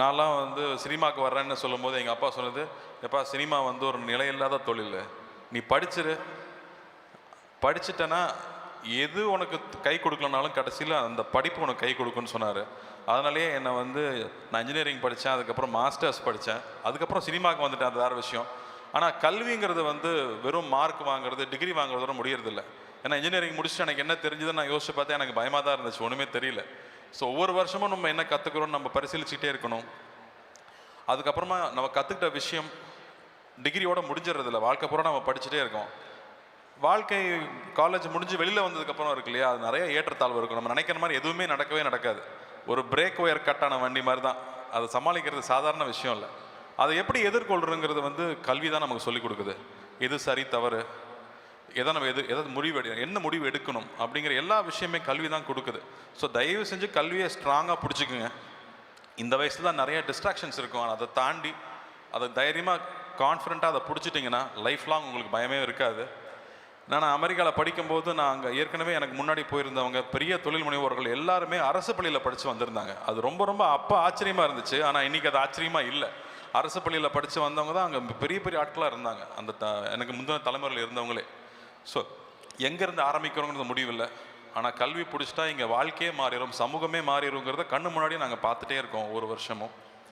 நான்லாம் வந்து சினிமாவுக்கு வர்றேன்னு சொல்லும்போது எங்கள் அப்பா சொன்னது, எப்பா சினிமா வந்து ஒரு நிலையில்லாத தொழில், நீ படிச்சுட்டேன்னா எது உனக்கு கை கொடுக்கலனாலும் கடைசியில் அந்த படிப்பு உனக்கு கை கொடுக்குன்னு சொன்னார். அதனாலேயே என்னை வந்து நான் இன்ஜினியரிங் படித்தேன், அதுக்கப்புறம் மாஸ்டர்ஸ் படித்தேன், அதுக்கப்புறம் சினிமாவுக்கு வந்துட்டேன், அது வேறு விஷயம். ஆனால் கல்விங்கிறது வந்து வெறும் மார்க் வாங்குறது, டிகிரி வாங்குறதோட முடியறதில்ல. ஏன்னா இன்ஜினியரிங் முடிச்சுட்டு எனக்கு என்ன தெரிஞ்சதுன்னு நான் யோசிச்சு பார்த்தேன், எனக்கு பயமாக தான் இருந்துச்சு, ஒன்றுமே தெரியல. ஸோ ஒவ்வொரு வருஷமும் நம்ம என்ன கற்றுக்குறோன்னு நம்ம பரிசீலிச்சுட்டே இருக்கணும். அதுக்கப்புறமா நம்ம கற்றுக்கிட்ட விஷயம் டிகிரியோட முடிஞ்சிடறதில்ல, வாழ்க்கை பூரா நம்ம படிச்சுட்டே இருக்கோம். வாழ்க்கை காலேஜ் முடிஞ்சு வெளியில் வந்ததுக்கப்புறம் இருக்கு இல்லையா, அது நிறைய ஏற்றத்தாழ்வு இருக்கும். நம்ம நினைக்கிற மாதிரி எதுவுமே நடக்கவே நடக்காது. ஒரு பிரேக் ஒயர் கட்டான வண்டி மாதிரி தான், அதை சமாளிக்கிறது சாதாரண விஷயம் இல்லை. அதை எப்படி எதிர்கொள்கிறோங்கிறது வந்து கல்வி தான் நமக்கு சொல்லிக் கொடுக்குது. எது சரி தவறு, எதை நம்ம என்ன முடிவு எடுக்கணும் அப்படிங்கிற எல்லா விஷயமே கல்வி தான் கொடுக்குது. ஸோ தயவு செஞ்சு கல்வியை ஸ்ட்ராங்காக பிடிச்சிக்குங்க. இந்த வயசில் தான் நிறைய டிஸ்ட்ராக்ஷன்ஸ் இருக்கும், அதை தாண்டி அதை தைரியமாக கான்ஃபிடென்ட்டாக அதை பிடிச்சிட்டிங்கன்னா லைஃப் லாங் உங்களுக்கு பயமே இருக்காது. நான் அமெரிக்காவில் படிக்கும்போது நான் அங்கே ஏற்கனவே எனக்கு முன்னாடி போயிருந்தவங்க பெரிய தொழில் முனைவோர்கள் எல்லாருமே அரசு பள்ளியில் படித்து வந்திருந்தாங்க. அது ரொம்ப ரொம்ப அப்போ ஆச்சரியமாக இருந்துச்சு, ஆனால் இன்றைக்கி அது ஆச்சரியமாக இல்லை. அரசு பள்ளியில் படித்து வந்தவங்க தான் அங்கே பெரிய பெரிய ஆட்களாக இருந்தாங்க, அந்த எனக்கு முந்தின தலைமுறையில் இருந்தவங்களே. ஸோ எங்கேருந்து ஆரம்பிக்கிறோங்கிறது முடிவில்லை, ஆனால் கல்வி பிடிச்சிட்டா இங்கே வாழ்க்கையே மாறிடும், சமூகமே மாறிடுங்கிறத கண்ணு முன்னாடியே நாங்கள் பார்த்துட்டே இருக்கோம் ஒவ்வொரு வருஷமும்.